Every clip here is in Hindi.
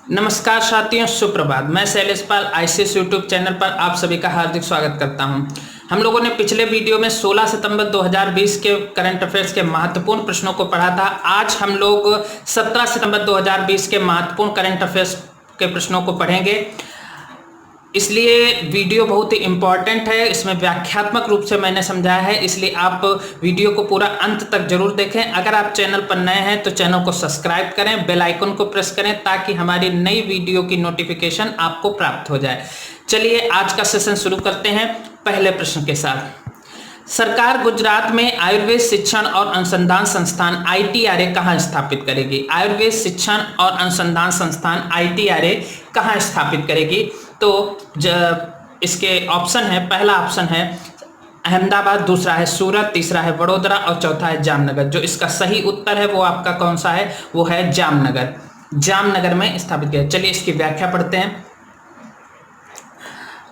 नमस्कार साथियों, सुप्रभात। मैं शैलेश पाल आईसीएस यूट्यूब चैनल पर आप सभी का हार्दिक स्वागत करता हूं। हम लोगों ने पिछले वीडियो में 16 सितंबर 2020 के करंट अफेयर्स के महत्वपूर्ण प्रश्नों को पढ़ा था। आज हम लोग 17 सितंबर 2020 के महत्वपूर्ण करंट अफेयर्स के प्रश्नों को पढ़ेंगे। इसलिए वीडियो बहुत ही इम्पॉर्टेंट है। इसमें व्याख्यात्मक रूप से मैंने समझाया है, इसलिए आप वीडियो को पूरा अंत तक जरूर देखें। अगर आप चैनल पर नए हैं तो चैनल को सब्सक्राइब करें, बेल आइकन को प्रेस करें ताकि हमारी नई वीडियो की नोटिफिकेशन आपको प्राप्त हो जाए। चलिए आज का सेशन शुरू करते हैं पहले प्रश्न के साथ। सरकार गुजरात में आयुर्वेद शिक्षण और अनुसंधान संस्थान ITRA कहाँ स्थापित करेगी? आयुर्वेद शिक्षण और अनुसंधान संस्थान ITRA कहाँ स्थापित करेगी? तो इसके ऑप्शन है, पहला ऑप्शन है अहमदाबाद, दूसरा है सूरत, तीसरा है वडोदरा और चौथा है जामनगर। जो इसका सही उत्तर है वो आपका कौन सा है? वो है जामनगर। जामनगर में स्थापित किया। चलिए इसकी व्याख्या पढ़ते हैं।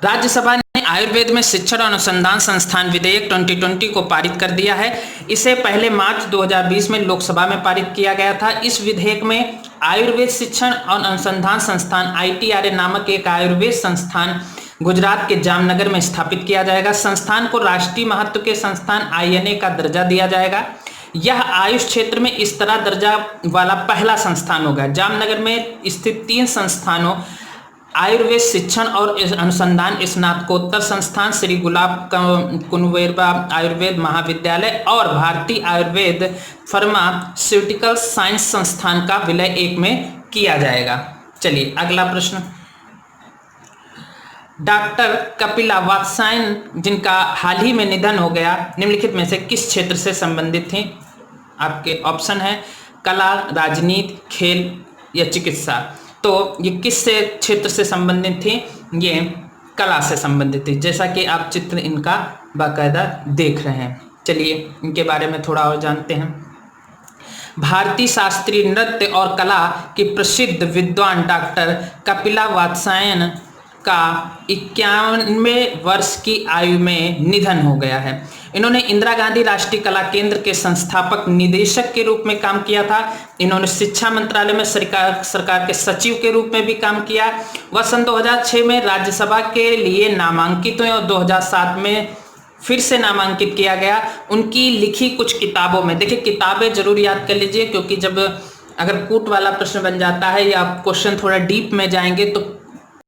राज्यसभा ने आयुर्वेद में शिक्षण और अनुसंधान संस्थान विधेयक 2020 को पारित कर दिया है। इसे पहले मार्च 2020 में लोकसभा में पारित किया गया था। इस विधेयक में आयुर्वेद शिक्षण और अनुसंधान संस्थान ITRA नामक एक आयुर्वेद संस्थान गुजरात के जामनगर में स्थापित किया जाएगा। संस्थान को राष्ट्रीय महत्व के संस्थान INA का दर्जा दिया जाएगा। यह आयुष क्षेत्र में इस तरह दर्जा वाला पहला संस्थान होगा। जामनगर में स्थित 3 संस्थानों आयुर्वेद शिक्षण और अनुसंधान स्नातकोत्तर संस्थान, श्री गुलाब कुनवेरबा आयुर्वेद महाविद्यालय और भारतीय आयुर्वेद फार्मास्यूटिकल साइंस संस्थान का विलय एक में किया जाएगा। चलिए अगला प्रश्न। डॉक्टर कपिला वात्स्यायन, जिनका हाल ही में निधन हो गया, निम्नलिखित में से किस क्षेत्र से संबंधित थी? आपके ऑप्शन है कला, राजनीति, खेल या चिकित्सा। तो ये किस क्षेत्र से संबंधित थी? ये कला से संबंधित थी, जैसा कि आप चित्र इनका बाकायदा देख रहे हैं। चलिए इनके बारे में थोड़ा और जानते हैं। भारतीय शास्त्रीय नृत्य और कला की प्रसिद्ध विद्वान डॉक्टर कपिला वात्स्यायन का 91वें वर्ष की आयु में निधन हो गया है। इन्होंने इंदिरा गांधी राष्ट्रीय कला केंद्र के संस्थापक निदेशक के रूप में काम किया था। इन्होंने शिक्षा मंत्रालय में सरकार के सचिव के रूप में भी काम किया। वह सन 2006 में राज्यसभा के लिए नामांकित हुए और 2007 में फिर से नामांकित किया गया। उनकी लिखी कुछ किताबों में, देखिए किताबें जरूर याद कर लीजिए, क्योंकि जब अगर कूट वाला प्रश्न बन जाता है या क्वेश्चन थोड़ा डीप में जाएंगे तो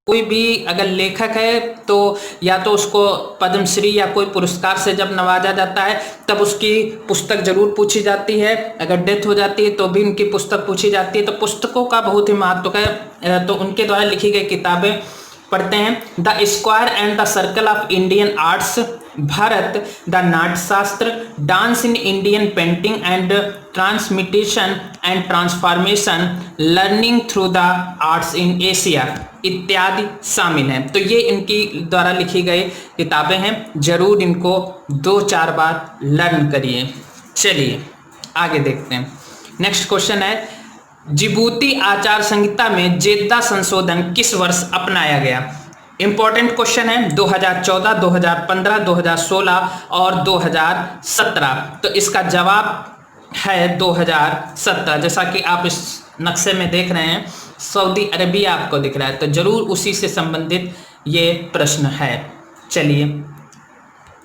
कोई भी अगर लेखक है तो या तो उसको पद्मश्री या कोई पुरस्कार से जब नवाजा जाता है तब उसकी पुस्तक जरूर पूछी जाती है। अगर डेथ हो जाती है तो भी उनकी पुस्तक पूछी जाती है। तो पुस्तकों का बहुत ही महत्व है। तो उनके द्वारा लिखी गई किताबें पढ़ते हैं। The square and the circle of Indian arts, Bharat, the Natyashastra, dance in Indian painting and transmutation and transformation, learning through the arts in Asia इत्यादि शामिल हैं। तो ये इनकी द्वारा लिखी गई किताबें हैं। जरूर इनको 2-4 बार लर्न करिए। चलिए आगे देखते हैं। नेक्स्ट क्वेश्चन है, जिबूती आचार संहिता में जेद्दा संशोधन किस वर्ष अपनाया गया? इंपॉर्टेंट क्वेश्चन है। 2014, 2015, 2016 और 2017। तो इसका जवाब है 2017। जैसा कि आप इस नक्शे में देख रहे हैं, सऊदी अरबिया आपको दिख रहा है, तो जरूर उसी से संबंधित ये प्रश्न है। चलिए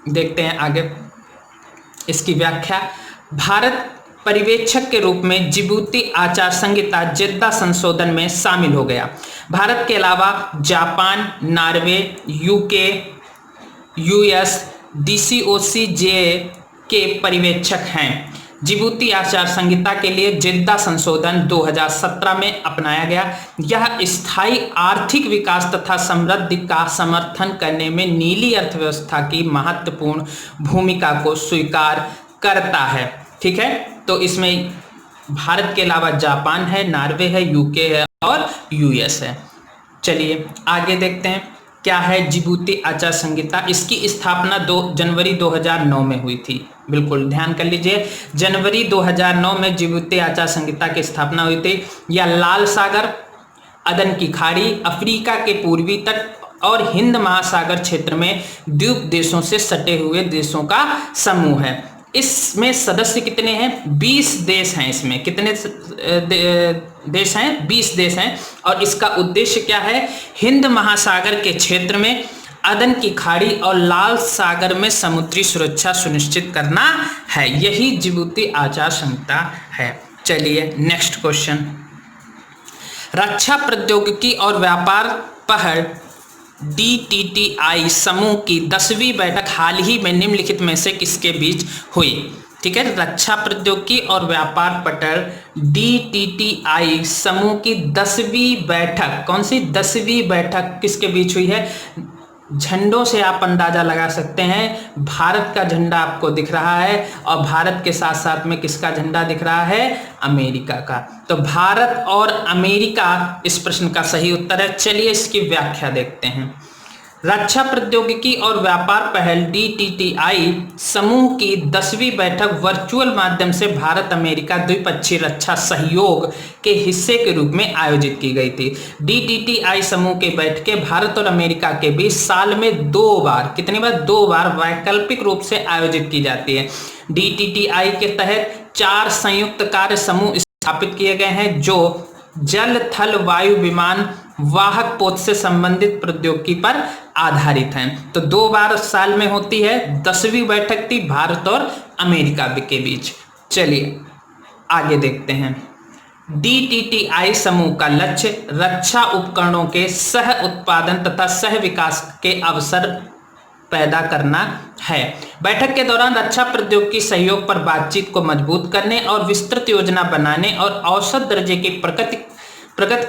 देखते हैं आगे इसकी व्याख्या। भारत पर्यवेक्षक के रूप में जिबूती आचार संहिता जेद्दा संशोधन में शामिल हो गया। भारत के अलावा Japan, Norway, UK, US, DCOCJ के पर्यवेक्षक हैं। जिबूती आचार संहिता के लिए जेद्दा संशोधन 2017 में अपनाया गया। यह स्थायी आर्थिक विकास तथा समृद्धि का समर्थन करने में नीली अर्थव्यवस्था की महत्वपूर्ण भूमिका को स्वीकार करता है। ठीक है, तो इसमें भारत के अलावा जापान है, नॉर्वे है, UK है और US है। चलिए आगे देखते हैं क्या है जिबूती आचार संहिता। इसकी स्थापना 2 जनवरी 2009 में हुई थी। बिल्कुल ध्यान कर लीजिए, जनवरी 2009 में जिबूती आचार संहिता की स्थापना हुई थी। यह लाल सागर, अदन की खाड़ी, अफ्रीका के पूर्वी तट और हिंद महासागर क्षेत्र में द्वीप देशों से सटे हुए देशों का समूह है। इसमें सदस्य कितने हैं? 20 देश हैं। इसमें कितने देश हैं, 20 देश हैं, और इसका उद्देश्य क्या है? हिंद महासागर के क्षेत्र में अदन की खाड़ी और लाल सागर में समुद्री सुरक्षा सुनिश्चित करना है। यही जिबूती आचार संहिता है। चलिए नेक्स्ट क्वेश्चन। रक्षा प्रौद्योगिकी और व्यापार पहल DTTI समूह की 10वीं बैठक हाल ही में निम्नलिखित में से किसके बीच हुई? ठीक है, रक्षा प्रौद्योगिकी और व्यापार पटल DTTI समूह की 10वीं बैठक, कौन सी 10वीं बैठक किसके बीच हुई है? झंडों से आप अंदाजा लगा सकते हैं, भारत का झंडा आपको दिख रहा है और भारत के साथ साथ में किसका झंडा दिख रहा है? अमेरिका का। तो भारत और अमेरिका इस प्रश्न का सही उत्तर है। चलिए इसकी व्याख्या देखते हैं। रक्षा प्रौद्योगिकी और व्यापार पहल DTTI समूह की 10वीं बैठक वर्चुअल माध्यम से भारत अमेरिका द्विपक्षीय रक्षा सहयोग के हिस्से के रूप में आयोजित की गई थी। DTTI समूह की बैठकें भारत और अमेरिका के बीच साल में 2 बार, कितनी बार? 2 बार वैकल्पिक रूप से आयोजित की जाती है। DTTI के तहत 4 संयुक्त कार्य समूह स्थापित किए गए हैं जो जल, थल, वायु, विमान वाहक पोत से संबंधित प्रौद्योगिकी पर आधारित हैं। तो 2 बार साल में होती है। 10वीं बैठक थी भारत और अमेरिका के बीच। चलिए आगे देखते हैं। DTTI समूह का लक्ष्य रक्षा उपकरणों के सह उत्पादन तथा सह विकास के अवसर पैदा करना है। बैठक के दौरान रक्षा प्रौद्योगिकी सहयोग पर बातचीत को मजबूत करने और विस्तृत योजना बनाने और औसत दर्जे की प्रगति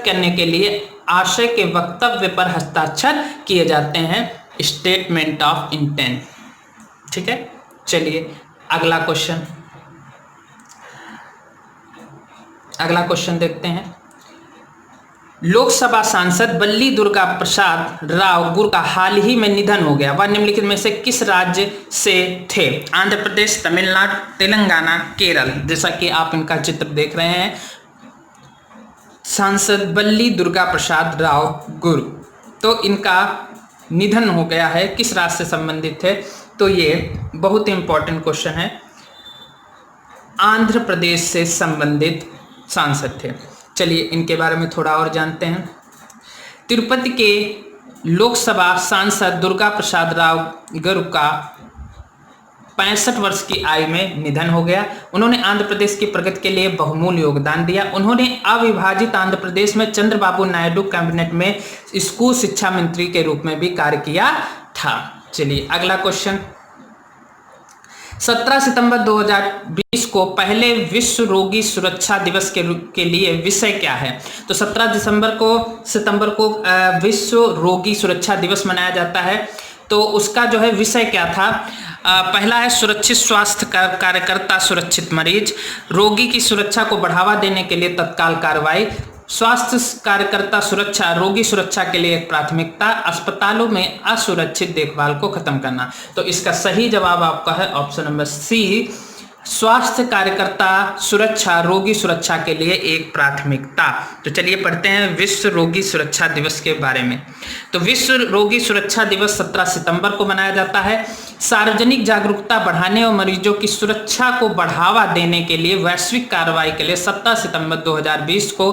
करने के लिए आशय के वक्तव्य पर हस्ताक्षर किए जाते हैं, स्टेटमेंट ऑफ इंटेंट। ठीक है, चलिए अगला क्वेश्चन देखते हैं। लोकसभा सांसद बल्ली दुर्गा प्रसाद राव गुरु का हाल ही में निधन हो गया। वह निम्नलिखित में से किस राज्य से थे? आंध्र प्रदेश, तमिलनाडु, तेलंगाना, केरल। जैसा कि आप इनका चित्र देख रहे हैं, सांसद बल्ली दुर्गा प्रसाद राव गुरु, तो इनका निधन हो गया है। किस राज्य से संबंधित थे? तो ये बहुत इंपॉर्टेंट क्वेश्चन है। आंध्र प्रदेश से संबंधित सांसद थे। चलिए इनके बारे में थोड़ा और जानते हैं। तिरुपति के लोकसभा सांसद दुर्गा प्रसाद राव गुरु का 65 वर्ष की आयु में निधन हो गया। उन्होंने आंध्र प्रदेश की प्रगति के लिए बहुमूल्य योगदान दिया। उन्होंने अविभाजित आंध्र प्रदेश में चंद्रबाबू नायडू कैबिनेट में स्कूल शिक्षा मंत्री के रूप में भी कार्य किया था। चलिए अगला क्वेश्चन। 17 सितंबर 2020 को पहले विश्व रोगी सुरक्षा दिवस के लिए विषय क्या है? तो 17 सितंबर को विश्व रोगी सुरक्षा दिवस मनाया जाता है। तो उसका जो है विषय क्या था? पहला है सुरक्षित स्वास्थ्य कार्यकर्ता, सुरक्षित मरीज, रोगी की सुरक्षा को बढ़ावा देने के लिए तत्काल कार्रवाई, स्वास्थ्य कार्यकर्ता सुरक्षा, रोगी सुरक्षा के लिए एक प्राथमिकता, अस्पतालों में असुरक्षित देखभाल को खत्म करना। तो इसका सही जवाब आपका है ऑप्शन नंबर सी, स्वास्थ्य कार्यकर्ता सुरक्षा, रोगी सुरक्षा के लिए एक प्राथमिकता। तो चलिए पढ़ते हैं विश्व रोगी सुरक्षा दिवस के बारे में। तो विश्व रोगी सुरक्षा दिवस 17 सितंबर को मनाया जाता है। सार्वजनिक जागरूकता बढ़ाने और मरीजों की सुरक्षा को बढ़ावा देने के लिए वैश्विक कार्रवाई के लिए 17 सितंबर 2020 को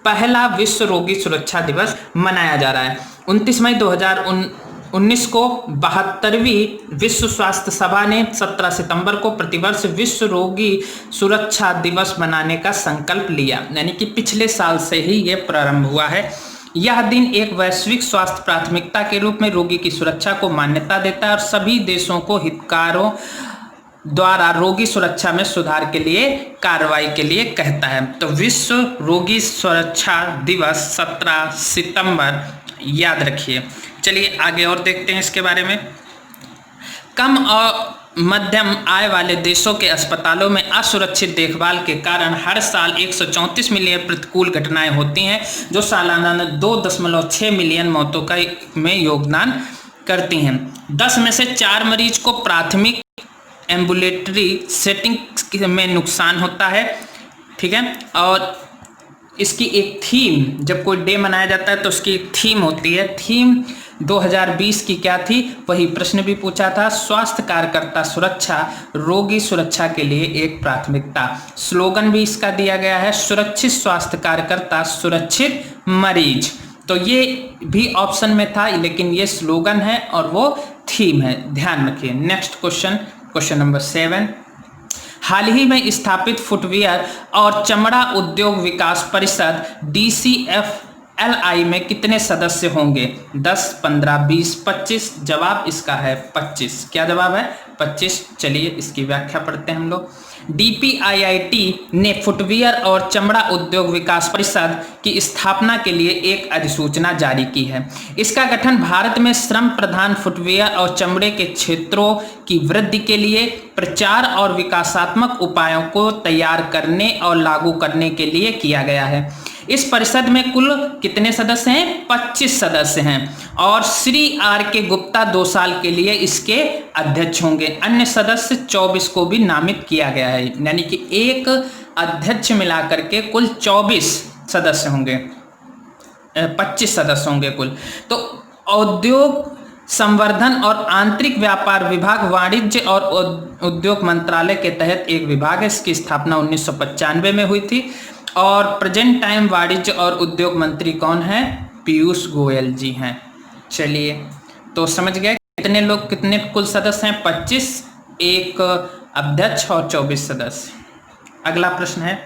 पहला विश्व रोगी सुरक्षा दिवस मनाया जा रहा है। 29 मई 2019 को 72वीं विश्व स्वास्थ्य सभा ने 17 सितंबर को प्रतिवर्ष विश्व रोगी सुरक्षा दिवस मनाने का संकल्प लिया, यानी कि पिछले साल से ही ये प्रारंभ हुआ है। यह दिन एक वैश्विक स्वास्थ्य प्राथमिकता के रूप में रोगी की सुरक्षा को मान्यता देता है और सभी देशों को हितधारकों द्वारा रोगी सुरक्षा में सुधार के लिए कार्रवाई के लिए कहता है। तो विश्व रोगी सुरक्षा दिवस 17 सितंबर याद रखिए। चलिए आगे और देखते हैं इसके बारे में। कम और मध्यम आय वाले देशों के अस्पतालों में असुरक्षित देखभाल के कारण हर साल 134 मिलियन प्रतिकूल घटनाएं होती हैं, जो सालाना 2.6 मिलियन मौतों का में योगदान करती हैं। 10 में से 4 मरीज को प्राथमिक एम्बुलेटरी सेटिंग में नुकसान होता है। ठीक है, और इसकी एक थीम, जब कोई डे मनाया जाता है तो उसकी एक थीम होती है। थीम 2020 की क्या थी, वही प्रश्न भी पूछा था। स्वास्थ्य कार्यकर्ता सुरक्षा, रोगी सुरक्षा के लिए एक प्राथमिकता। स्लोगन भी इसका दिया गया है, सुरक्षित स्वास्थ्य कार्यकर्ता, सुरक्षित मरीज। तो ये भी ऑप्शन में था, लेकिन ये स्लोगन है और वो थीम है, ध्यान रखिए। Next question, question number 7। हाल ही में स्थापित फुटवियर और चमड़ा उद्योग विकास परिषद DCFLI में कितने सदस्य होंगे? 10, 15, 20, 25। जवाब इसका है 25। क्या जवाब है? 25। चलिए इसकी व्याख्या पढ़ते हैं हम लोग। DPIIT ने फुटवियर और चमड़ा उद्योग विकास परिषद की स्थापना के लिए एक अधिसूचना जारी की है। इसका गठन भारत में श्रम प्रधान फुटवियर और चमड़े के क्षेत्रों की वृद्धि के लिए प्रचार और विकासात्मक उपायों को तैयार करने और लागू करने के लिए किया गया है। इस परिषद में कुल कितने सदस्य हैं? 25 सदस्य हैं और श्री RK गुप्ता 2 साल के लिए इसके अध्यक्ष होंगे। अन्य सदस्य 24 को भी नामित किया गया है, यानी कि एक अध्यक्ष मिलाकर के कुल 24 सदस्य होंगे, 25 सदस्य होंगे कुल। तो औद्योगिक संवर्धन और आंतरिक व्यापार विभाग वाणिज्य और उद्योग मंत्रालय के तहत एक विभाग है। इसकी स्थापना 1995 में हुई थी और प्रेजेंट टाइम वाणिज्य और उद्योग मंत्री कौन है? पीयूष गोयल जी हैं। चलिए तो समझ गए कितने लोग, कितने कुल सदस्य हैं? 25, एक अध्यक्ष और 24 सदस्य। अगला प्रश्न है,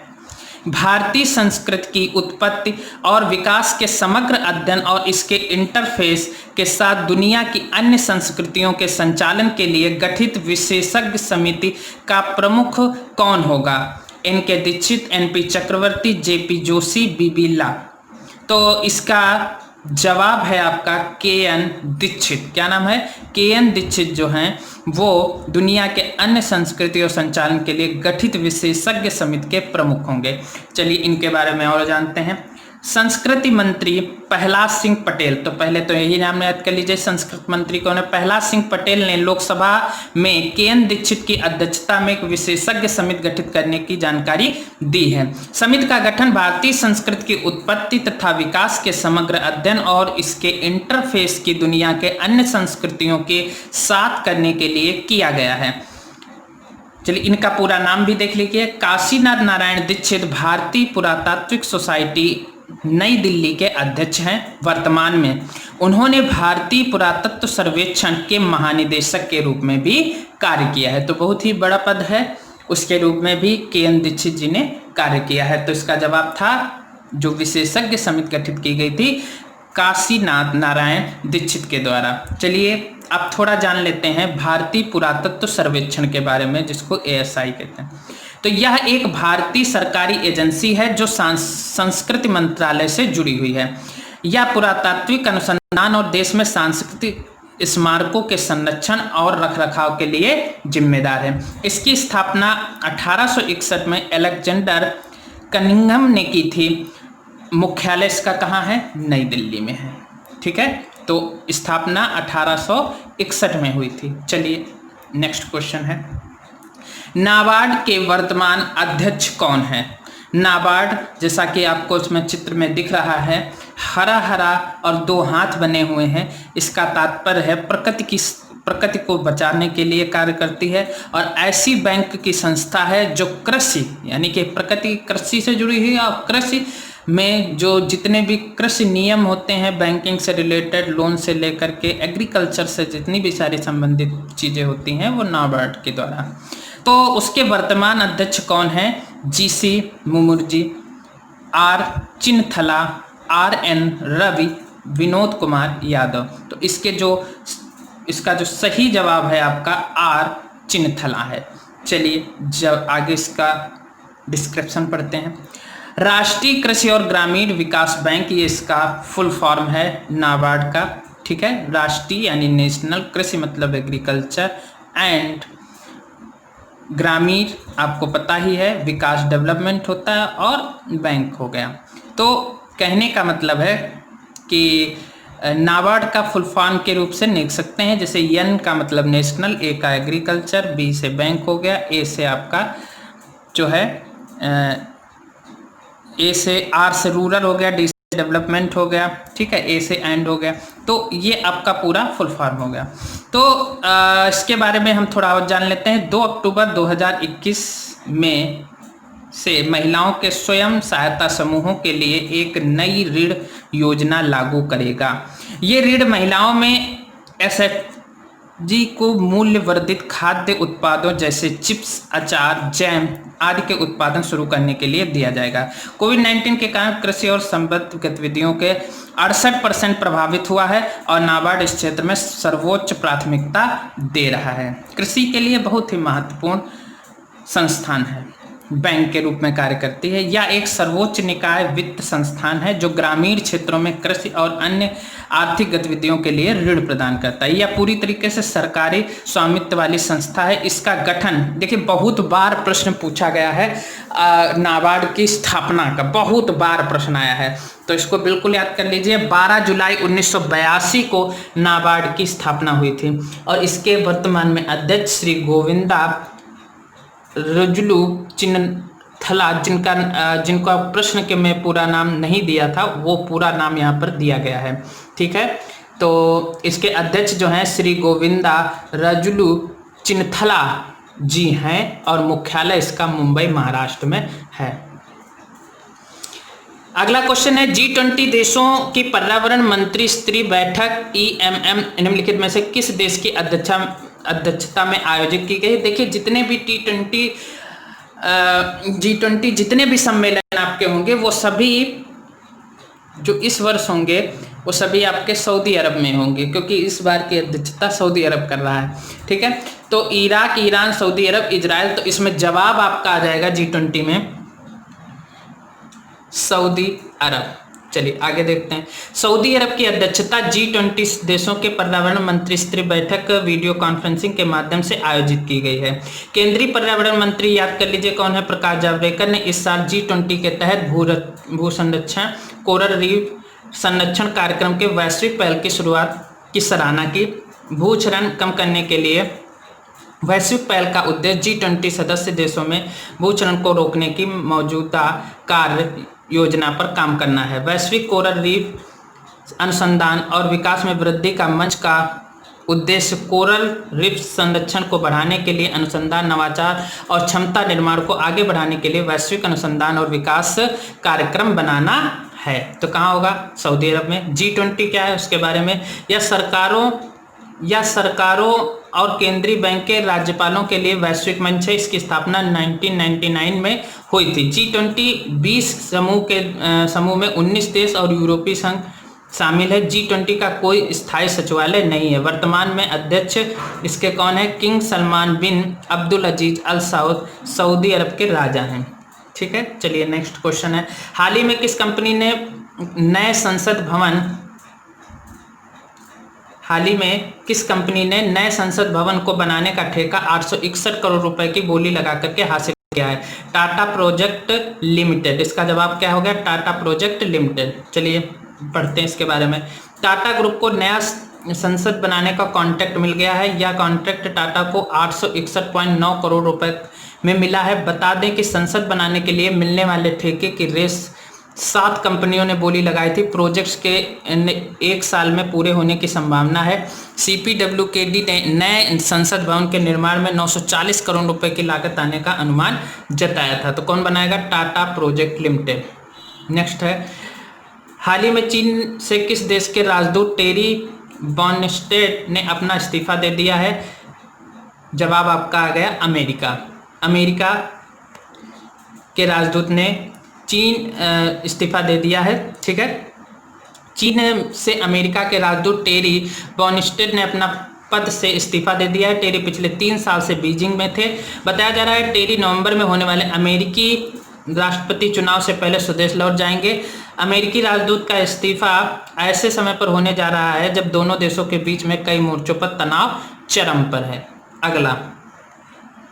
भारतीय संस्कृति की उत्पत्ति और विकास के समग्र अध्ययन और इसके इंटरफेस के साथ दुनिया की अन्य संस्कृतियों के संचालन के लिए गठित विशेषज्ञ समिति का प्रमुख कौन होगा? NK दीक्षित, NP चक्रवर्ती, JP जोशी, B बिरला। तो इसका जवाब है आपका KN दीक्षित। क्या नाम है? KN दीक्षित जो हैं वो दुनिया के अन्य संस्कृति और संचालन के लिए गठित विशेषज्ञ समिति के प्रमुख होंगे। चलिए इनके बारे में और जानते हैं। संस्कृति मंत्री प्रहलाद सिंह पटेल, तो पहले तो यही नाम याद कर लीजिए, संस्कृति मंत्री कौन है? प्रहलाद सिंह पटेल ने लोकसभा में KN दीक्षित की अध्यक्षता में एक विशेषज्ञ समिति गठित करने की जानकारी दी है। समिति का गठन भारतीय संस्कृति की उत्पत्ति तथा विकास के समग्र अध्ययन और इसके इंटरफेस की दुनिया के अन्य संस्कृतियों के साथ करने के लिए किया गया है। चलिए इनका पूरा नाम भी देख लीजिए। काशीनाथ नारायण दीक्षित भारतीय पुरातात्विक सोसाइटी नई दिल्ली के अध्यक्ष हैं वर्तमान में। उन्होंने भारतीय पुरातत्व सर्वेक्षण के महानिदेशक के रूप में भी कार्य किया है, तो बहुत ही बड़ा पद है, उसके रूप में भी KN दीक्षित जी ने कार्य किया है। तो इसका जवाब था, जो विशेषज्ञ समिति गठित की गई थी काशीनाथ नारायण दीक्षित के द्वारा। चलिए अब थोड़ा जान लेते हैं भारतीय पुरातत्व सर्वेक्षण के बारे में, जिसको ASI कहते हैं। तो यह एक भारतीय सरकारी एजेंसी है जो संस्कृति मंत्रालय से जुड़ी हुई है। यह पुरातात्विक अनुसंधान और देश में सांस्कृतिक स्मारकों के संरक्षण और रखरखाव के लिए जिम्मेदार है। इसकी स्थापना 1861 में अलेक्जेंडर कनिंघम ने की थी। मुख्यालय इसका कहाँ है? नई दिल्ली में है। ठीक है, तो स्थापना 1861 में हुई थी। चलिए नेक्स्ट क्वेश्चन है, नाबार्ड के वर्तमान अध्यक्ष कौन है? नाबार्ड, जैसा कि आपको उसमें चित्र में दिख रहा है, हरा हरा और 2 हाथ बने हुए हैं। इसका तात्पर्य है प्रकृति को बचाने के लिए कार्य करती है और ऐसी बैंक की संस्था है जो कृषि, यानी कि प्रकृति कृषि से जुड़ी हुई है और कृषि में जो जितने भी कृषि नियम होते हैं, बैंकिंग से रिलेटेड, लोन से लेकर के एग्रीकल्चर से जितनी भी सारी संबंधित चीज़ें होती हैं वो नाबार्ड के द्वारा। तो उसके वर्तमान अध्यक्ष कौन है? GC Murmu, R चिन्नथला, RN Ravi, Vinod Kumar Yadav. तो इसका जो सही जवाब है आपका R चिन्नथला है। चलिए जब आगे इसका डिस्क्रिप्शन पढ़ते हैं। राष्ट्रीय कृषि और ग्रामीण विकास बैंक, ये इसका फुल फॉर्म है नाबार्ड का। ठीक है, राष्ट्रीय यानी नेशनल, कृषि मतलब एग्रीकल्चर, एंड ग्रामीण आपको पता ही है विकास डेवलपमेंट होता है, और बैंक हो गया। तो कहने का मतलब है कि नाबार्ड का फुल फॉर्म के रूप से लिख सकते हैं, जैसे N का मतलब नेशनल, A का एग्रीकल्चर, B से बैंक हो गया, A से आपका जो है A से R से रूरल हो गया, D से डेवलपमेंट हो गया। ठीक है, A से एंड हो गया। तो ये आपका पूरा फुल फॉर्म हो गया। तो इसके बारे में हम थोड़ा और जान लेते हैं। 2 अक्टूबर 2021 में से महिलाओं के स्वयं सहायता समूहों के लिए एक नई ऋण योजना लागू करेगा। ये ऋण महिलाओं में एसएचजी को मूल्य वर्धित खाद्य उत्पादों जैसे चिप्स, अचार, जैम आदि के उत्पादन शुरू करने के लिए दिया जाएगा। कोविड-19 के कारण कृषि और संबद्ध गतिविधियों के 68% प्रभावित हुआ है और नाबार्ड इस क्षेत्र में सर्वोच्च प्राथमिकता दे रहा है। कृषि के लिए बहुत ही महत्वपूर्ण संस्थान है, बैंक के रूप में कार्य करती है या एक सर्वोच्च निकाय वित्त संस्थान है जो ग्रामीण क्षेत्रों में कृषि और अन्य आर्थिक गतिविधियों के लिए ऋण प्रदान करता है। यह पूरी तरीके से सरकारी स्वामित्व वाली संस्था है। इसका गठन देखिए, बहुत बार प्रश्न पूछा गया है, नाबार्ड की स्थापना का बहुत बार प्रश्न आया है, तो इसको बिल्कुल याद कर लीजिए। 12 जुलाई 1982 को नाबार्ड की स्थापना हुई थी और इसके वर्तमान में अध्यक्ष श्री गोविंदा रजुलू चिन्नथला, जिनका प्रश्न के में पूरा नाम नहीं दिया था, वो पूरा नाम यहाँ पर दिया गया है। ठीक है, तो इसके अध्यक्ष जो हैं श्री गोविंदा रजुलू चिन्नथला जी हैं और मुख्यालय इसका मुंबई महाराष्ट्र में है। अगला क्वेश्चन है, G20 देशों की पर्यावरण मंत्री स्तरीय बैठक EMM निम्नलिखित में से किस देश की अध्यक्षता में आयोजित की गई। देखिए, जितने भी G20 जितने भी सम्मेलन आपके होंगे वो सभी जो इस वर्ष होंगे वो सभी आपके सऊदी अरब में होंगे, क्योंकि इस बार की अध्यक्षता सऊदी अरब कर रहा है। ठीक है, तो इराक, ईरान, सऊदी अरब, इजराइल, तो इसमें जवाब आपका आ जाएगा G20 में सऊदी अरब। चलिए आगे देखते हैं। सऊदी अरब की अध्यक्षता G20 देशों के पर्यावरण मंत्री स्तरीय बैठक वीडियो कॉन्फ्रेंसिंग के माध्यम से आयोजित की गई है। केंद्रीय पर्यावरण मंत्री याद कर लीजिए कौन है, प्रकाश जावड़ेकर ने इस साल G20 के तहत भू संरक्षण कोरल रीफ संरक्षण कार्यक्रम के वैश्विक पहल की शुरुआत की सराहना की। भूक्षरण कम करने के लिए वैश्विक पहल का उद्देश्य G20 सदस्य देशों में भूक्षरण को रोकने की मौजूदा कार्य योजना पर काम करना है। वैश्विक कोरल रीफ अनुसंधान और विकास में वृद्धि का मंच का उद्देश्य कोरल रीफ संरक्षण को बढ़ाने के लिए अनुसंधान, नवाचार और क्षमता निर्माण को आगे बढ़ाने के लिए वैश्विक अनुसंधान और विकास कार्यक्रम बनाना है। तो कहाँ होगा, सऊदी अरब में। G20 क्या है उसके बारे में, यह सरकारों और केंद्रीय बैंक के राज्यपालों के लिए वैश्विक मंच है। इसकी स्थापना 1999 में हुई थी। G20 20 समूह में 19 देश और यूरोपीय संघ शामिल है। G20 का कोई स्थायी सचिवालय नहीं है। वर्तमान में अध्यक्ष इसके कौन है, किंग सलमान बिन अब्दुल अजीज अल सऊद सऊदी अरब के राजा हैं। ठीक है, चलिए नेक्स्ट क्वेश्चन है, हाल ही में किस कंपनी ने नए संसद भवन को बनाने का ठेका 861 करोड़ रुपए की बोली लगा करके हासिल किया है। Tata project limited. इसका जवाब क्या हो गया, टाटा प्रोजेक्ट लिमिटेड। चलिए पढ़ते हैं इसके बारे में। टाटा ग्रुप को नया संसद बनाने का कॉन्ट्रैक्ट मिल गया है। यह कॉन्ट्रैक्ट टाटा को 861.9 करोड़ रुपए में मिला है। बता दें कि संसद बनाने के लिए मिलने वाले ठेके की रेस 7 कंपनियों ने बोली लगाई थी। प्रोजेक्ट्स के 1 साल में पूरे होने की संभावना है। CPWKD ने नए संसद भवन के निर्माण में 940 करोड़ रुपए की लागत आने का अनुमान जताया था। तो कौन बनाएगा, टाटा प्रोजेक्ट लिमिटेड। नेक्स्ट है, हाल ही में चीन से किस देश के राजदूत टेरी बॉनस्टेड ने अपना इस्तीफा दे दिया है। जवाब आपका आ गया अमेरिका। अमेरिका के राजदूत ने चीन इस्तीफा दे दिया है। ठीक है, चीन से अमेरिका के राजदूत टेरी बॉनस्टेड ने अपना पद से इस्तीफा दे दिया है। टेरी पिछले 3 साल से बीजिंग में थे। बताया जा रहा है टेरी नवंबर में होने वाले अमेरिकी राष्ट्रपति चुनाव से पहले स्वदेश लौट जाएंगे। अमेरिकी राजदूत का इस्तीफा ऐसे समय पर होने जा रहा है जब दोनों देशों के बीच में कई मोर्चों पर तनाव चरम पर है। अगला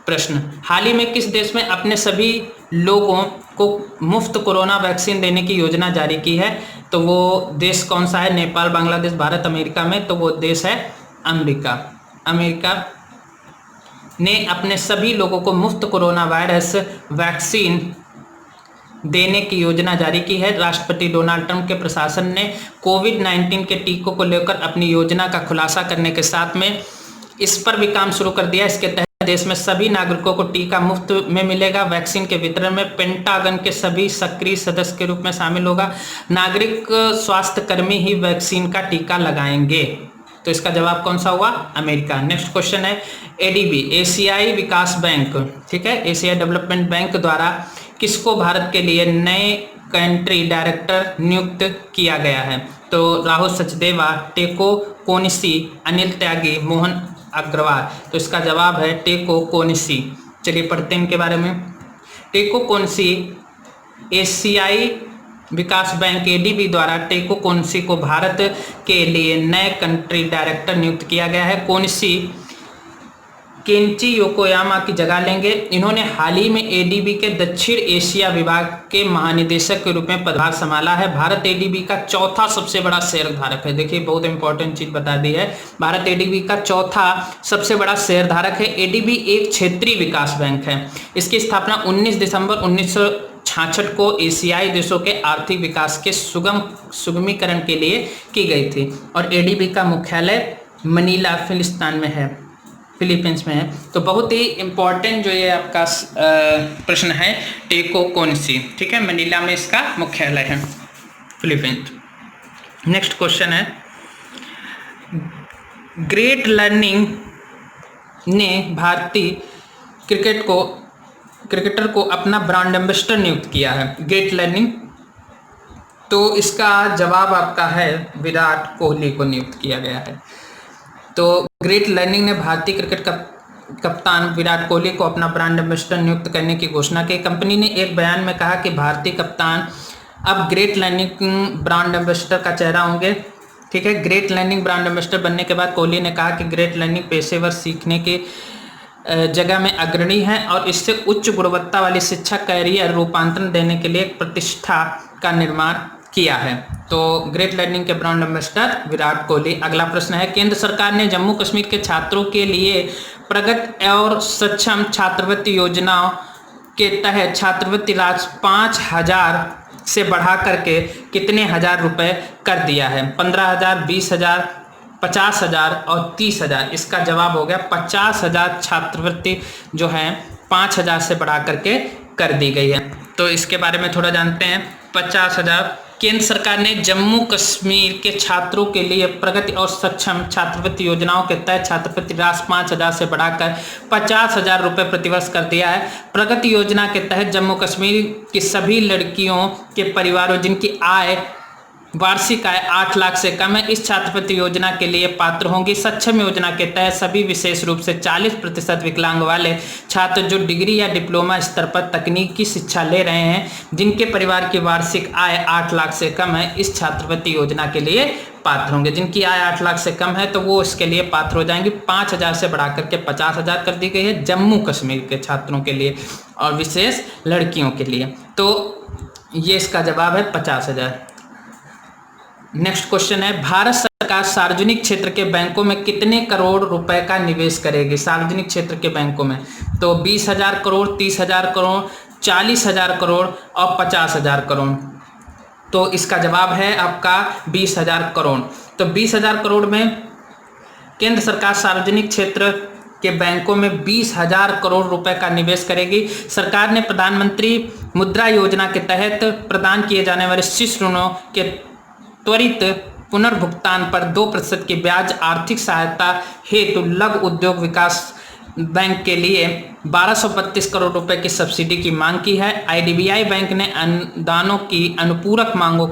प्रश्न, हाल ही में किस देश में अपने सभी लोगों को मुफ्त कोरोना वैक्सीन देने की योजना जारी की है। तो वो देश कौन सा है, नेपाल, बांग्लादेश, भारत, अमेरिका में। तो वो देश है अमेरिका। अमेरिका ने अपने सभी लोगों को मुफ्त कोरोना वायरस वैक्सीन देने की योजना जारी की है। राष्ट्रपति डोनाल्ड ट्रंप के प्रशासन ने कोविड-19 के टीकों को लेकर अपनी योजना का खुलासा करने के साथ में इस पर भी काम शुरू कर दिया। इसके तहत देश में सभी नागरिकों को टीका मुफ्त में मिलेगा। वैक्सीन के वितरण में पेंटागन के सभी सक्रिय सदस्य के रूप में शामिल होगा। नागरिक स्वास्थ्य कर्मी ही वैक्सीन का टीका लगाएंगे। तो इसका जवाब कौन सा हुआ? अमेरिका। नेक्स्ट क्वेश्चन है एडीबी, एशियाई विकास बैंक, ठीक है, एशिया डेवलपमेंट बैंक द्वारा किसको भारत के लिए नए कंट्री डायरेक्टर नियुक्त किया गया है? तो राहुल सचदेवा, टेको कोनिशी, अनिल त्यागी, मोहन अग्रवाल। तो इसका जवाब है टेको कोनिशी। चलिए पढ़ते हैं इनके बारे में। टेको कोनिशी, एशियाई विकास बैंक एडीबी द्वारा टेको कोनिशी को भारत के लिए नए कंट्री डायरेक्टर नियुक्त किया गया है। कोनिशी केंची योकोयामा की जगह लेंगे। इन्होंने हाल ही में एडीबी के दक्षिण एशिया विभाग के महानिदेशक के रूप में पदभार संभाला है। भारत एडीबी का चौथा सबसे बड़ा शेयरधारक है। देखिए बहुत इंपॉर्टेंट चीज बता दी है, भारत एडीबी का चौथा सबसे बड़ा शेयरधारक है। एडीबी एक क्षेत्रीय विकास बैंक है। इसकी स्थापना 19 दिसंबर 1966 को एशियाई देशों के आर्थिक विकास के सुगमीकरण के लिए की गई थी और एडीबी का मुख्यालय मनीला फिलीपींस में है। तो बहुत ही इंपॉर्टेंट जो ये आपका प्रश्न है टेको कोनिशी, ठीक है, मनीला में इसका मुख्यालय है, फिलीपींस। नेक्स्ट क्वेश्चन है ग्रेट लर्निंग ने भारतीय क्रिकेटर को अपना ब्रांड एम्बेसडर नियुक्त किया है। ग्रेट लर्निंग, तो इसका जवाब आपका है विराट कोहली को नियुक्त किया गया है। तो ग्रेट लर्निंग ने भारतीय क्रिकेट कप्तान विराट कोहली को अपना ब्रांड एम्बेसडर नियुक्त करने की घोषणा की। कंपनी ने एक बयान में कहा कि भारतीय कप्तान अब ग्रेट लर्निंग ब्रांड एम्बेसडर का चेहरा होंगे, ठीक है। ग्रेट लर्निंग ब्रांड एम्बेसडर बनने के बाद कोहली ने कहा कि ग्रेट लर्निंग पेशेवर सीखने के जगह में अग्रणी है और इससे उच्च गुणवत्ता वाली शिक्षा कैरियर रूपांतरण देने के लिए एक प्रतिष्ठा का निर्माण किया है। तो ग्रेट लर्निंग के ब्रांड एम्बेसडर विराट कोहली। अगला प्रश्न है केंद्र सरकार ने जम्मू कश्मीर के छात्रों के लिए प्रगति और सक्षम छात्रवृत्ति योजनाओं के तहत छात्रवृत्ति राशि 5,000 से बढ़ा करके कितने हजार रुपए कर दिया है? 15,000, 20,000, 50,000 और 30,000। इसका जवाब हो गया 50,000 छात्रवृत्ति जो है 5,000 से बढ़ा करके कर दी गई है। तो इसके बारे में थोड़ा जानते हैं। 50,000 केंद्र सरकार ने जम्मू कश्मीर के छात्रों के लिए प्रगति और सक्षम छात्रवृत्ति योजनाओं के तहत छात्रवृत्ति राशि 5,000 से बढ़ाकर 50,000 रुपये प्रतिवर्ष कर दिया है। प्रगति योजना के तहत जम्मू कश्मीर की सभी लड़कियों के परिवारों जिनकी वार्षिक आय 8 लाख से कम है इस छात्रवृत्ति योजना के लिए पात्र होंगी। सक्षम योजना के तहत सभी विशेष रूप से 40% विकलांग वाले छात्र जो डिग्री या डिप्लोमा स्तर पर तकनीकी शिक्षा ले रहे हैं जिनके परिवार की वार्षिक आय 8 लाख से कम है इस छात्रवृत्ति योजना के लिए पात्र होंगे। जिनकी आय 8 लाख से कम है तो वो इसके लिए पात्र हो जाएंगे। 5,000 से बढ़ा करके 50,000 कर दी गई है जम्मू कश्मीर के छात्रों के लिए और विशेष लड़कियों के लिए। तो ये इसका जवाब है 50,000। नेक्स्ट क्वेश्चन है भारत सरकार सार्वजनिक क्षेत्र के बैंकों में कितने करोड़ रुपए का निवेश करेगी? सार्वजनिक क्षेत्र के बैंकों में तो 20,000 करोड़, 30,000 करोड़, 40,000 करोड़ और 50,000 करोड़। तो इसका जवाब है आपका 20,000 करोड़। तो 20,000 करोड़ में केंद्र सरकार सार्वजनिक क्षेत्र के बैंकों में 20,000 करोड़ रुपए का निवेश करेगी। सरकार ने प्रधानमंत्री मुद्रा योजना के तहत प्रदान किए जाने वाले शीर्ष ऋणों के त्वरित पुनर्भुगतान पर 2% की ब्याज आर्थिक सहायता हेतु लघु उद्योग विकास बैंक के लिए 1232 करोड़ रुपए की सब्सिडी की मांग की है। आईडीबीआई बैंक ने अनुदानों की अनुपूरक मांगों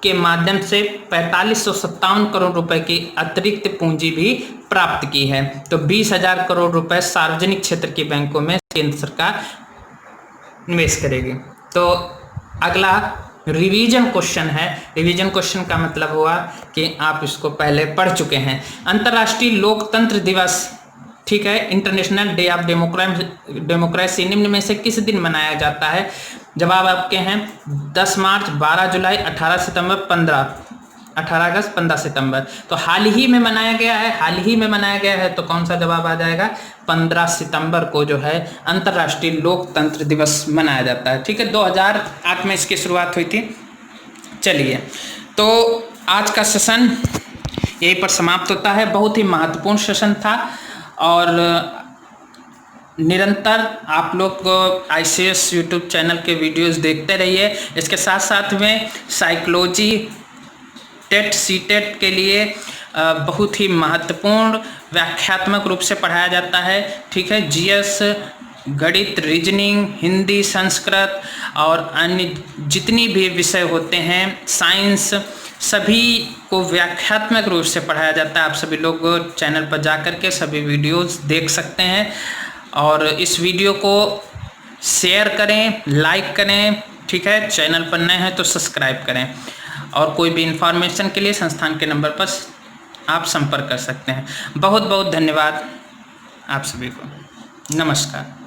के माध्यम से 4557 करोड़ रुपए की अतिरिक्त पूंजी भी प्राप्त की है। तो 20,000 करोड़ रुपए सार्वजनिक क्षेत्र के बैंकों में केंद्र सरकार निवेश करेगी। तो अगला रिवीजन क्वेश्चन है। रिवीजन क्वेश्चन का मतलब हुआ कि आप इसको पहले पढ़ चुके हैं। अंतर्राष्ट्रीय लोकतंत्र दिवस, ठीक है, इंटरनेशनल डे ऑफ डेमोक्रेसी निम्न में से किस दिन मनाया जाता है? जवाब आपके हैं 10 मार्च, 12 जुलाई, 18 सितंबर, 15 18 अगस्त 15 सितंबर। तो हाल ही में मनाया गया है, हाल ही में मनाया गया है, तो कौन सा जवाब आ जाएगा? 15 सितंबर को जो है अंतर्राष्ट्रीय लोकतंत्र दिवस मनाया जाता है। ठीक है, 2008 में इसकी शुरुआत हुई थी। चलिए, तो आज का सेशन यहीं पर समाप्त होता है। बहुत ही महत्वपूर्ण सेशन था और निरंतर आप लोग ICS यूट्यूब चैनल के वीडियोस देखते रहिए। इसके साथ साथ में साइकोलॉजी टेट सीटेट के लिए बहुत ही महत्वपूर्ण व्याख्यात्मक रूप से पढ़ाया जाता है। ठीक है, GS, गणित, रीजनिंग, हिंदी, संस्कृत और अन्य जितनी भी विषय होते हैं, साइंस, सभी को व्याख्यात्मक रूप से पढ़ाया जाता है। आप सभी लोग चैनल पर जाकर के सभी वीडियोस देख सकते हैं और इस वीडियो को शेयर करें, लाइक करें। ठीक है, चैनल पर नए हैं तो सब्सक्राइब करें और कोई भी इंफॉर्मेशन के लिए संस्थान के नंबर पर आप संपर्क कर सकते हैं। बहुत बहुत धन्यवाद आप सभी को। नमस्कार।